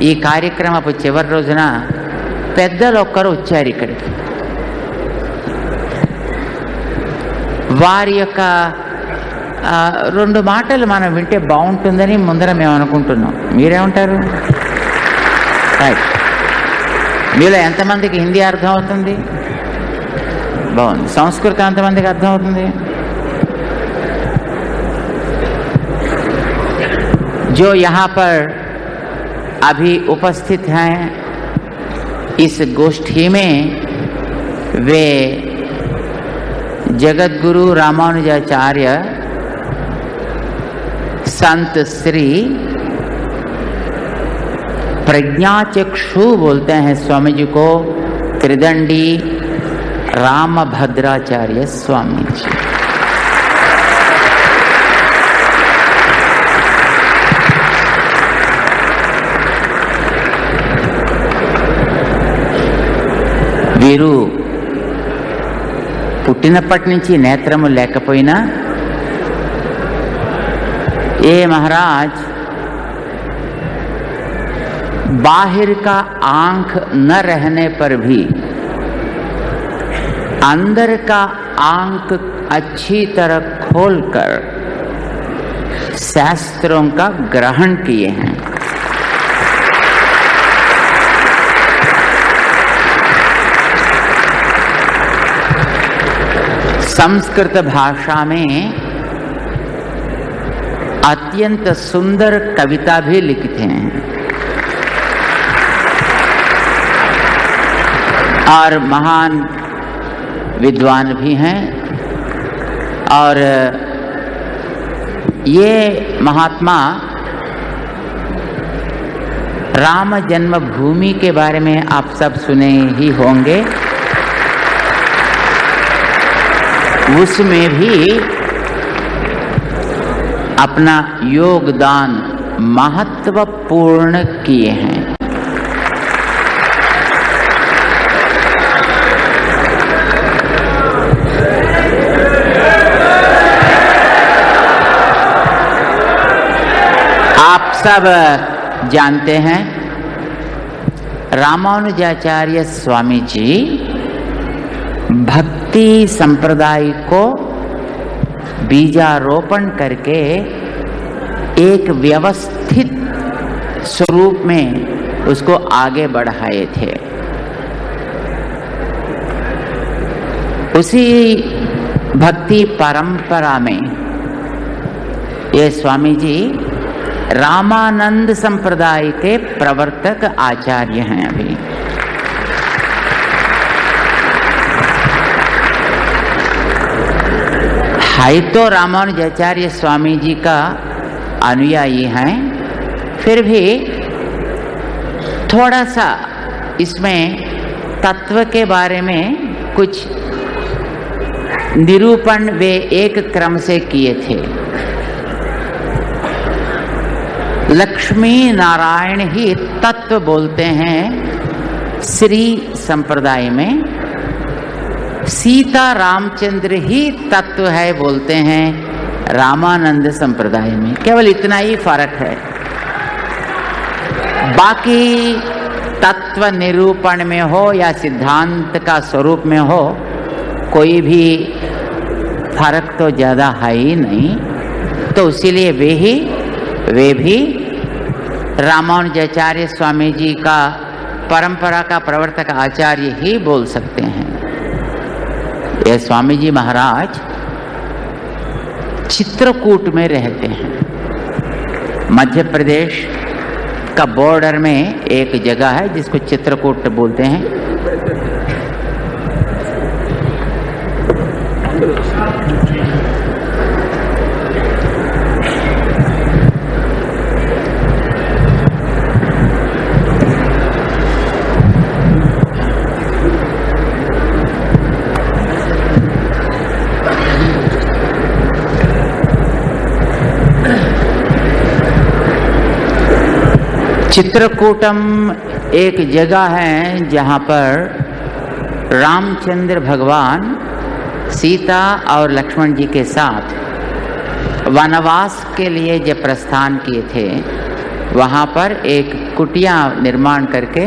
ఈ కార్యక్రమపు చివరి రోజున పెద్దలు ఒక్కరు వచ్చారు ఇక్కడికి. వారి యొక్క 2 మాటలు మనం వింటే బాగుంటుందని ముందర మేము అనుకుంటున్నాం. మీరేమంటారు? రైట్. మీలో ఎంతమందికి హిందీ అర్థం అవుతుంది? బాగుంది. సంస్కృతం ఎంతమందికి అర్థం అవుతుంది? जो यहाँ पर अभी उपस्थित हैं इस गोष्ठी में, वे जगत गुरु रामानुजाचार्य संत श्री प्रज्ञाचक्षु बोलते हैं स्वामी जी को, त्रिदंडी रामभद्राचार्य स्वामी जी। వీరు పుట్టినప్పటి నుంచి నేత్రము లేకపోయినా, ఏ महाराज बाहर का आंख न रहने पर भी अंदर का आंख अच्छी तरह खोलकर शास्त्रों का ग्रहण किए हैं। संस्कृत भाषा में अत्यंत सुंदर कविता भी लिखते हैं और महान विद्वान भी हैं। और ये महात्मा राम जन्मभूमि के बारे में आप सब सुने ही होंगे। उसमें भी अपना योगदान महत्वपूर्ण किए हैं। आप सब जानते हैं रामानुजाचार्य स्वामी जी भक्ति संप्रदाय को बीजारोपण करके एक व्यवस्थित स्वरूप में उसको आगे बढ़ाए थे। उसी भक्ति परंपरा में ये स्वामी जी रामानंद संप्रदाय के प्रवर्तक आचार्य हैं। अभी है तो रामानुजाचार्य स्वामी जी का अनुयायी हैं, फिर भी थोड़ा सा इसमें तत्व के बारे में कुछ निरूपण वे एक क्रम से किए थे। लक्ष्मी नारायण ही तत्व बोलते हैं श्री संप्रदाय में, सीता रामचंद्र ही तत्व है बोलते हैं रामानंद संप्रदाय में। केवल इतना ही फर्क है। बाकी तत्व निरूपण में हो या सिद्धांत का स्वरूप में हो, कोई भी फर्क तो ज्यादा है ही नहीं। तो इसीलिए वे भी रामानुजाचार्य स्वामी जी का परंपरा का प्रवर्तक आचार्य ही बोल सकते हैं। ये स्वामी जी महाराज चित्रकूट में रहते हैं। मध्य प्रदेश का बॉर्डर में एक जगह है जिसको चित्रकूट बोलते हैं। चित्रकूटम एक जगह है जहाँ पर रामचंद्र भगवान सीता और लक्ष्मण जी के साथ वनवास के लिए जब प्रस्थान किए थे, वहाँ पर एक कुटिया निर्माण करके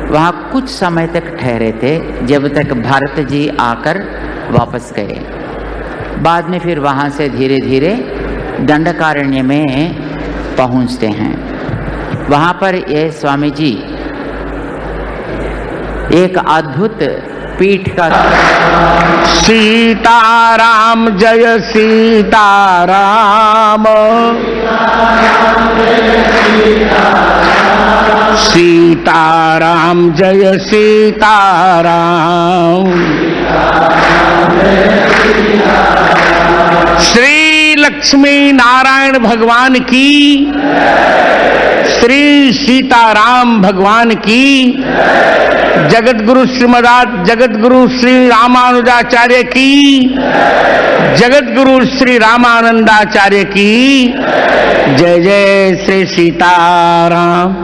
वहाँ कुछ समय तक ठहरे थे, जब तक भरत जी आकर वापस गए। बाद में फिर वहाँ से धीरे धीरे दंडकारण्य में पहुँचते हैं। वहाँ पर ये स्वामी जी एक अद्भुत पीठ का सीताराम जय सीताराम, सीताराम जय सीताराम, श्री लक्ष्मी नारायण भगवान की, श्री सीताराम भगवान की, जगत गुरु श्रीमदाद जगत गुरु श्री रामानुजाचार्य की, जगत गुरु श्री रामानंदाचार्य की जय जय श्री सीताराम।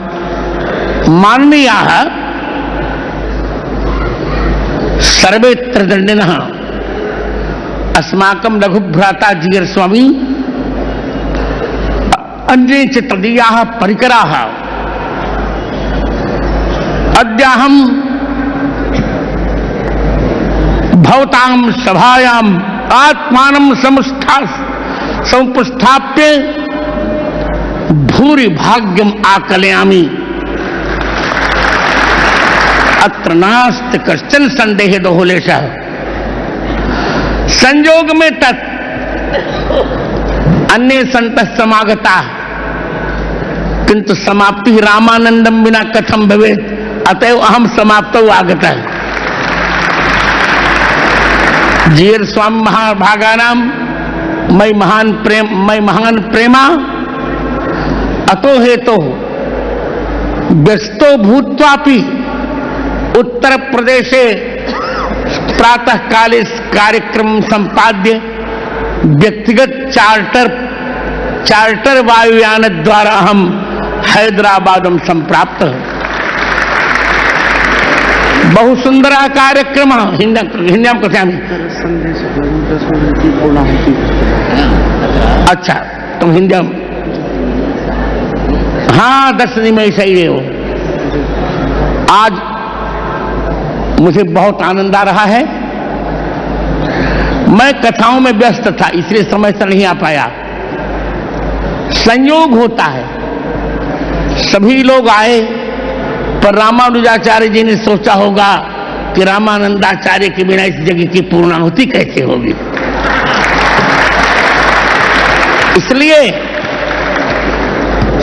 माननीयाः सर्वेत्र दंडिनः अस्माकं लघुभ्राता जीयर स्वामी अन्ये च तदीयाः परिकराः अद्याहं भवतां सभायां आत्मानं समुपस्थाप्य भूरि भाग्यम् आकलयामि। अत्र नास्ति कश्चन संदेहो लेशः। संयोग में तत् अन्ये संतः समागताः, किंतु समाप्ति रामानंदम बिना कथम भवेत्, अतएव अहम समाप्तौ आगतः। जीयर स्वामी महाभागानाम मई महान प्रेमा अतो हेतो व्यस्तो भूत्वापि उत्तर प्रदेशे प्रातः काले कार्यक्रम संपाद्य व्यक्तिगत चार्टर वायुयान द्वारा हम हैदराबादम संप्राप्त। बहु सुंदर कार्यक्रम हिंद्यां कथयामि। अच्छा तुम हिंद्यां, हाँ 10 निमेष सही हो। आज मुझे बहुत आनंद आ रहा है। मैं कथाओं में व्यस्त था, इसलिए समय से नहीं आ पाया। संयोग होता है, सभी लोग आए, पर रामानुजाचार्य जी ने सोचा होगा कि रामानंदाचार्य के बिना इस जगह की पूर्णाहुति कैसे होगी, इसलिए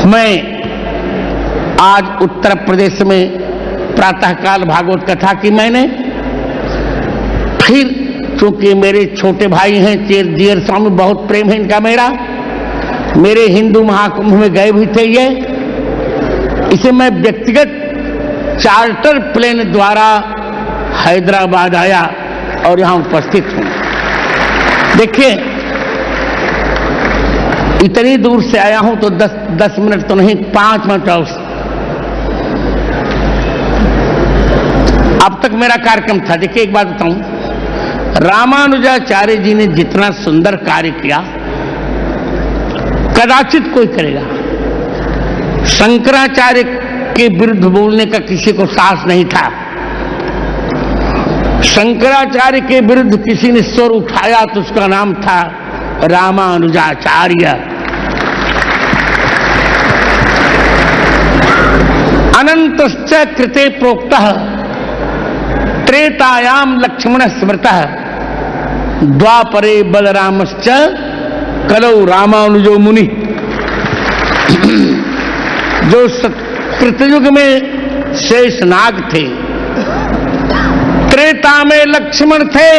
मैं आज उत्तर प्रदेश में प्रातःकाल भागवत कथा की मैंने फिर, क्योंकि मेरे छोटे भाई हैं जीयर स्वामी, बहुत प्रेम है इनका मेरा, मेरे हिंदू महाकुंभ में गए भी थे ये, इसे मैं व्यक्तिगत चार्टर प्लेन द्वारा हैदराबाद आया और यहां उपस्थित हूं। देखिए इतनी दूर से आया हूं तो 10 मिनट तो नहीं, 5 मिनट और। अब तक मेरा कार्यक्रम था। देखिए एक बात बताऊं, रामानुजाचार्य जी ने जितना सुंदर कार्य किया कदाचित कोई करेगा। शंकराचार्य के विरुद्ध बोलने का किसी को साहस नहीं था। शंकराचार्य के विरुद्ध किसी ने स्वर उठाया तो उसका नाम था रामानुजाचार्य। अनंतश्च कृते प्रोक्तः त्रेतायाम लक्ष्मण स्मृतः द्वापरे बलरामश्च कलौ रामानुजो मुनि। जो कृतयुग में शेषनाग थे, त्रेता में लक्ष्मण थे,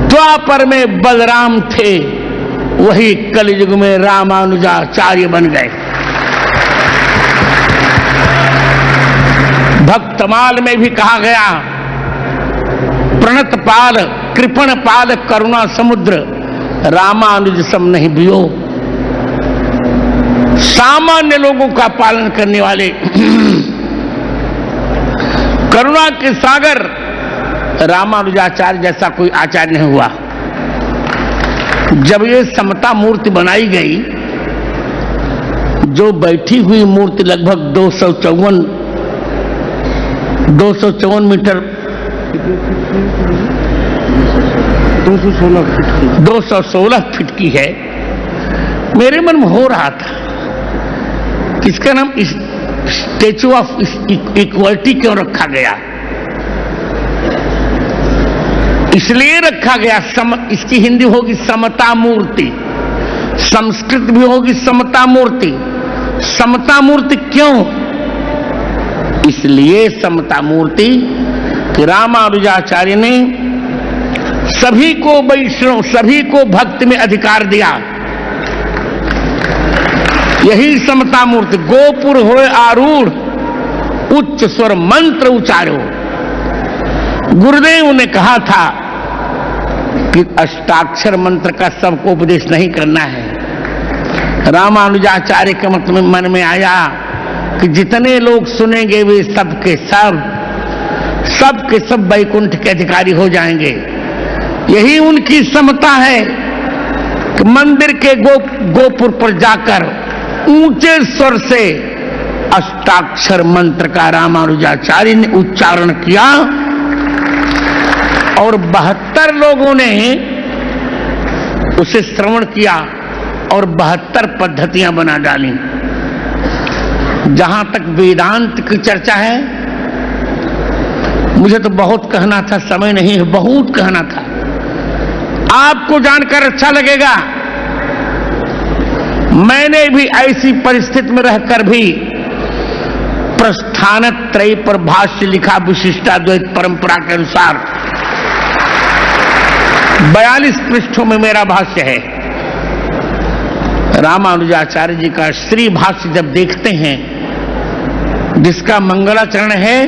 द्वापर में बलराम थे, वही कलयुग में रामानुजाचार्य बन गए। भक्तमाल में भी कहा गया, प्रणत पाल कृपण पाल करुणा समुद्र रामानुज सम नहीं बियो। सामान्य लोगों का पालन करने वाले करुणा के सागर रामानुजाचार्य जैसा कोई आचार्य नहीं हुआ। जब ये समता मूर्ति बनाई गई जो बैठी हुई मूर्ति लगभग 254 मीटर 216 फीट की है। मेरे मन में हो रहा था कि इसका नाम स्टैचू ऑफ इक्वलिटी क्यों रखा गया। इसलिए रखा गया, इसकी हिंदी होगी समता मूर्ति, संस्कृत भी होगी समता मूर्ति। समता मूर्ति क्यों? इसलिए समता मूर्ति कि रामानुजाचार्य ने सभी को वैष्णव, सभी को भक्ति में अधिकार दिया। यही समता मूर्ति। गोपुर होए आरूढ़, उच्च स्वर मंत्र उचारो। गुरुदेव ने कहा था कि अष्टाक्षर मंत्र का सबको उपदेश नहीं करना है। रामानुजाचार्य के मतलब मन में आया कि जितने लोग सुनेंगे वे सबके सब वैकुंठ के अधिकारी हो जाएंगे। यही उनकी समता है कि मंदिर के गोपुर पर जाकर ऊंचे स्वर से अष्टाक्षर मंत्र का रामानुजाचार्य ने उच्चारण किया और 72 लोगों ने उसे श्रवण किया और 72 पद्धतियां बना डाली। जहां तक वेदांत की चर्चा है, मुझे तो बहुत कहना था, समय नहीं है, बहुत कहना था। आपको जानकर अच्छा लगेगा, मैंने भी ऐसी परिस्थिति में रहकर भी प्रस्थानत्रय पर भाष्य लिखा विशिष्टाद्वैत परंपरा के अनुसार। 42 पृष्ठों में मेरा भाष्य है। रामानुजाचार्य जी का श्री भाष्य जब देखते हैं, जिसका मंगलाचरण है,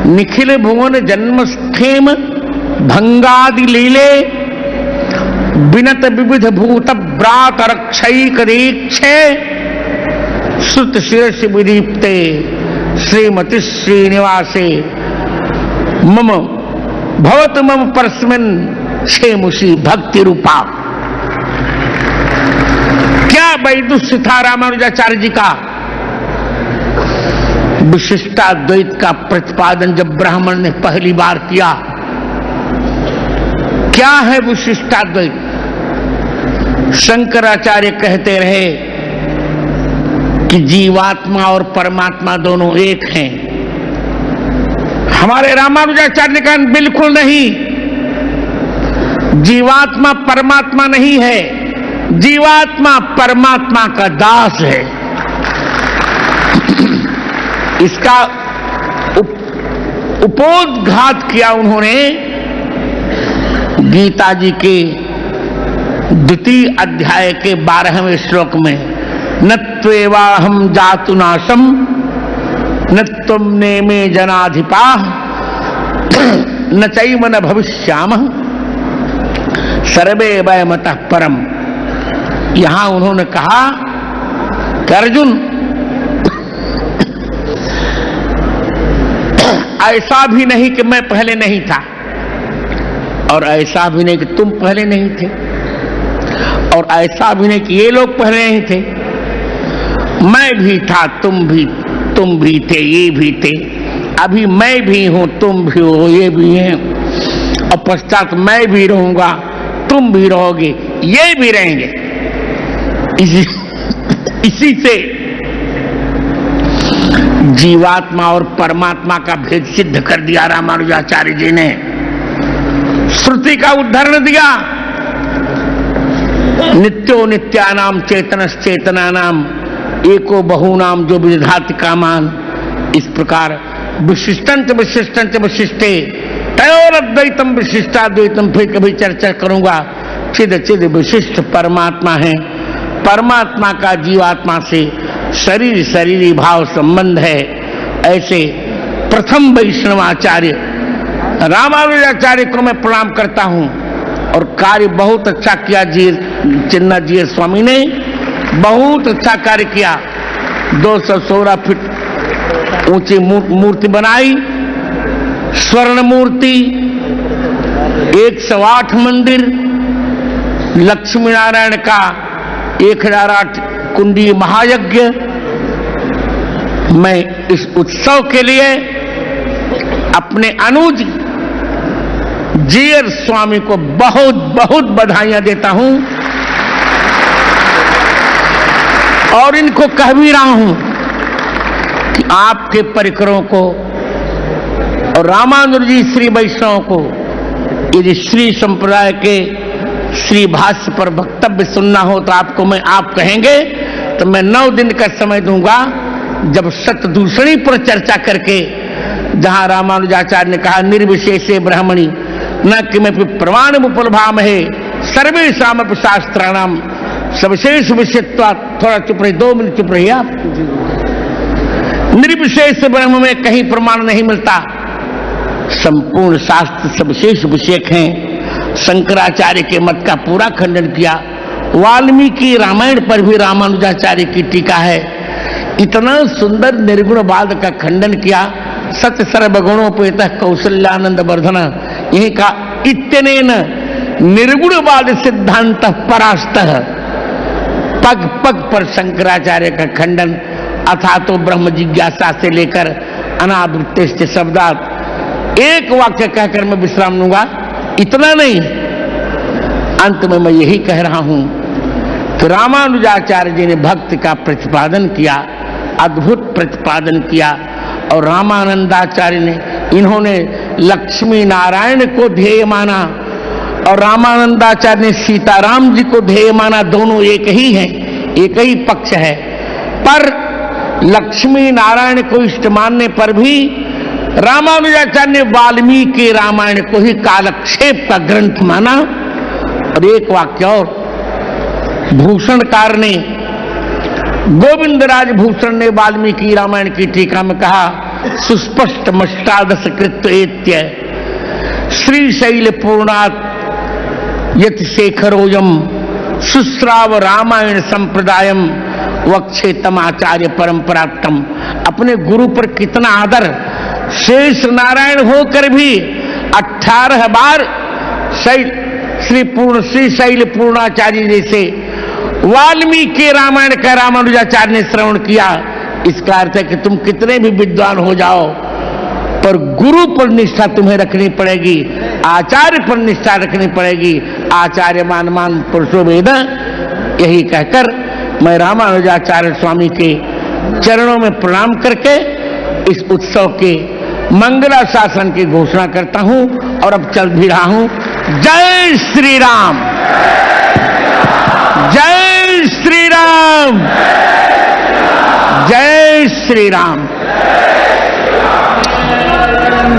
निखिल भुवन जन्मस्थेम भंगादि लीले विनत विविध भूत ब्रात रक्षैक दीक्षे श्रुत शिरस विदीप्ते श्रीमती श्रीनिवासे मम भवत मम परस्मिन् क्षेमुषी भक्ति रूपा। क्या वैदुष्य था रामानुजाचार्य जी का। विशिष्टाद्वैत का प्रतिपादन जब ब्राह्मण ने पहली बार किया, क्या है विशिष्टाद्वैत? शंकराचार्य कहते रहे कि जीवात्मा और परमात्मा दोनों एक हैं। हमारे रामानुजाचार्य ने कहा बिल्कुल नहीं, जीवात्मा परमात्मा नहीं है, जीवात्मा परमात्मा का दास है। इसका उपोद्घात किया उन्होंने गीता जी के 2 अध्याय के 12वें श्लोक में, न त्वेवाहम जातुनाशम न तुम नेमे जनाधिपा न चैव न भविष्यामः सर्वे वयमतः परम। यहां उन्होंने कहा कि अर्जुन, ऐसा भी नहीं कि मैं पहले नहीं था और ऐसा भी नहीं कि तुम पहले नहीं थे और ऐसा भी नहीं कि ये लोग पहले नहीं थे। मैं भी था, तुम भी थे, ये भी थे, अभी मैं भी हूं, तुम भी हो, ये भी हैं, और पश्चात मैं भी रहूंगा, तुम भी रहोगे, ये भी रहेंगे। इसी से जीवात्मा और परमात्मा का भेद सिद्ध कर दिया रामानुजाचार्य जी ने। श्रुति का उदाहरण दिया, नित्यो नित्यानाम चेतनश्चेतनानाम एको बहुनाम जो विधाति कामान। इस प्रकार विशिष्टंच विशिष्टंच विशिष्टे तयोरद्वैतम विशिष्टाद्वैतम फिर कभी चर्चा करूंगा। चिद चिद विशिष्ट परमात्मा है, परमात्मा का जीवात्मा से शरीर शरीरी भाव संबंध है। ऐसे प्रथम वैष्णवाचार्य रामानुजाचार्य को मैं प्रणाम करता हूं और कार्य बहुत अच्छा किया जी चिन्नाजी स्वामी ने, बहुत अच्छा कार्य किया। 216 फीट ऊंची मूर्ति बनाई, स्वर्ण मूर्ति, 108 मंदिर, लक्ष्मी नारायण का 1008 कुंडी महायज्ञ। मैं इस उत्सव के लिए अपने अनुज जीयर स्वामी को बहुत बहुत बधाइयां देता हूं और इनको कह भी रहा हूं कि आपके परिकरों को और रामानुज जी श्री वैष्णव को यदि श्री संप्रदाय के श्री भाष्य पर वक्तव्य सुनना हो तो आपको मैं आप कहेंगे तो मैं 9 दिन का समय दूंगा, जब शतदूषणी पर चर्चा करके जहां रामानुजाचार्य ने कहा निर्विशेषे ब्राह्मणी न किमपि प्रमाण उपलभामहे सर्वेषामपि शास्त्राणाम सविशेष विषयत्वात्। थोड़ा चुप रहिए, 2 मिनट चुप रहिए आप। निर्विशेष ब्रह्म में कहीं प्रमाण नहीं मिलता, संपूर्ण शास्त्र सविशेष विषयक हैं। शंकराचार्य के मत का पूरा खंडन किया। वाल्मीकि रामायण पर भी रामानुजाचार्य की टीका है, इतना सुंदर निर्गुणवाद का खंडन किया। सत्य सर्वगुणोपेत कौशल्यानंद वर्धन, यही का इत्यनेन निर्गुणवाद सिद्धांत परास्त। पग पग पर शंकराचार्य का खंडन, अथा तो ब्रह्म जिज्ञासा से लेकर अनावृत्तिश्च शब्दात। एक वाक्य कहकर मैं विश्राम लूंगा, इतना नहीं, अंत में मैं यही कह रहा हूं कि रामानुजाचार्य जी ने भक्ति का प्रतिपादन किया, अद्भुत प्रतिपादन किया। और रामानंदाचार्य ने, इन्होंने लक्ष्मी नारायण को ध्येय माना और रामानंदाचार्य ने सीताराम जी को ध्येय माना। दोनों एक ही हैं, एक ही पक्ष है, पर लक्ष्मी नारायण को इष्ट मानने पर भी रामानुजाचार्य ने वाल्मीकि रामायण को ही कालक्षेप का ग्रंथ माना। और एक वाक्य और, भूषणकार ने, गोविंदराज भूषण ने वाल्मीकि रामायण की टीका में कहा सुस्पष्ट मष्टादश कृत्य एत्य श्रीशैल पूर्णात् यत शेखरोयम सुश्राव रामायण संप्रदायम वक्षेतम आचार्य परंपरात्म। अपने गुरु पर कितना आदर, शेष नारायण होकर भी 18 बार श्री शैल पूर्णाचार्य जैसे वाल्मीकि रामायण का रामानुजाचार्य ने श्रवण किया। इसका अर्थ है कि तुम कितने भी विद्वान हो जाओ, पर गुरु पर निष्ठा तुम्हें रखनी पड़ेगी, आचार्य पर निष्ठा रखनी पड़ेगी। आचार्य मान पुरुषो वेद। यही कहकर मैं रामानुजाचार्य स्वामी के चरणों में प्रणाम करके इस उत्सव के मंगला शासन की घोषणा करता हूं और अब चल भी रहा हूं। जय श्री राम, जय श्री राम, जय श्री राम।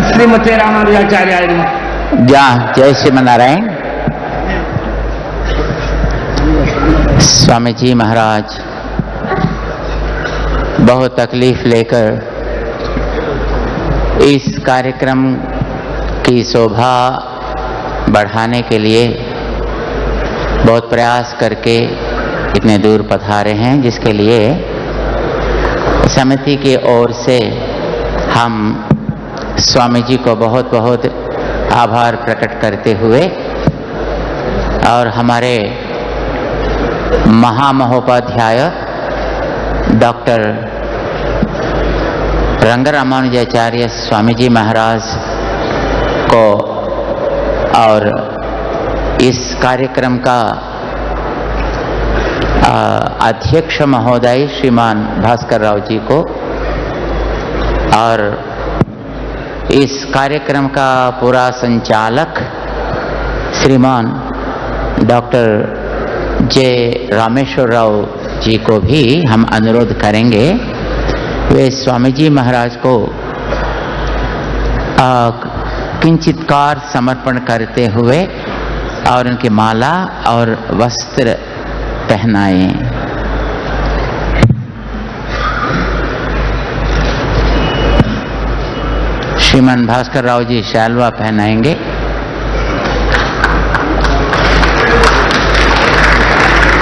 श्रीमते रामानुजाचार्य जय श्रीमनारायण। स्वामी जी महाराज बहुत तकलीफ लेकर इस कार्यक्रम की शोभा बढ़ाने के लिए बहुत प्रयास करके इतने दूर पधारे हैं, जिसके लिए समिति की ओर से हम स्वामी जी को बहुत बहुत आभार प्रकट करते हुए और हमारे महामहोपाध्याय डॉक्टर रंगरामानुजाचार्य स्वामी जी महाराज को और इस कार्यक्रम का अध्यक्ष महोदय श्रीमान भास्कर राव जी को और इस कार्यक्रम का पूरा संचालक श्रीमान डॉक्टर जे रामेश्वर राव जी को भी हम अनुरोध करेंगे वे स्वामी जी महाराज को किंचितकार समर्पण करते हुए और उनकी माला और वस्त्र पहनाएं। श्रीमान भास्कर राव जी शालवा पहनाएंगे।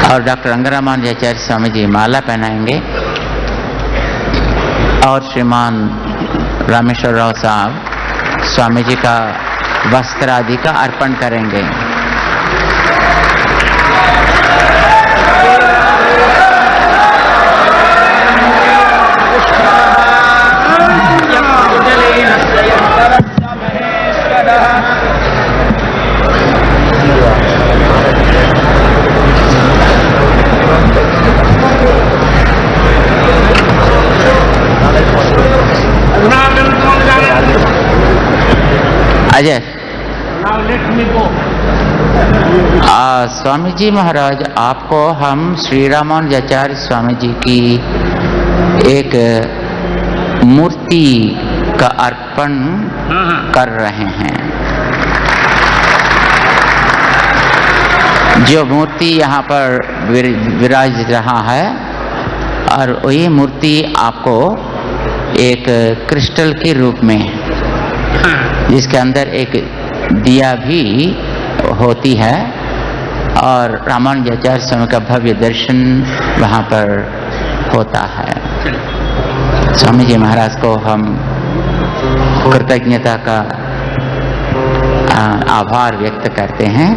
और डॉक्टर रंगरामानुजाचार्य स्वामी जी माला पहनाएंगे और श्रीमान रामेश्वर राव साहब स्वामी जी का वस्त्र आदि का अर्पण करेंगे। Ajay Now let me go. Swami ji महाराज, आपको हम श्री रामानुजाचार्य स्वामी जी की एक मूर्ति का अर्पण कर रहे हैं। जो मूर्ति यहाँ पर विराज रहा है, और वही मूर्ति आपको एक क्रिस्टल के रूप में, जिसके अंदर एक दिया भी होती है, और रामानुजाचार्य स्वामी का भव्य दर्शन वहाँ पर होता है। स्वामी जी महाराज को हम कृतज्ञता का आभार व्यक्त करते हैं।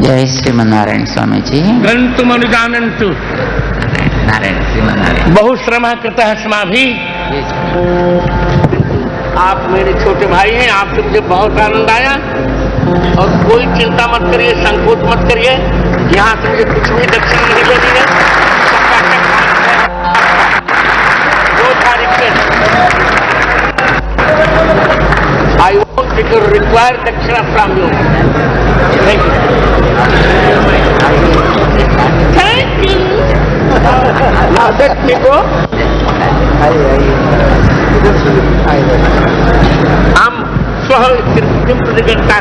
जय श्रीमन नारायण स्वामी जी। गन्तु मनुजानन्तु नारायण श्रीमन नारायण। बहु श्रमः कृतः अस्माभिः। आप मेरे छोटे भाई हैं, आपसे मुझे बहुत आनंद आया, और कोई चिंता मत करिए, संकोच मत करिए। यहाँ से मुझे कुछ भी दक्षिण नहीं लेनी है। सबका काम है। दो तारीख में I won't require दक्षिणा from you. Thank you. Thank you. Now let me go. हम स्वः किं प्रतिगंता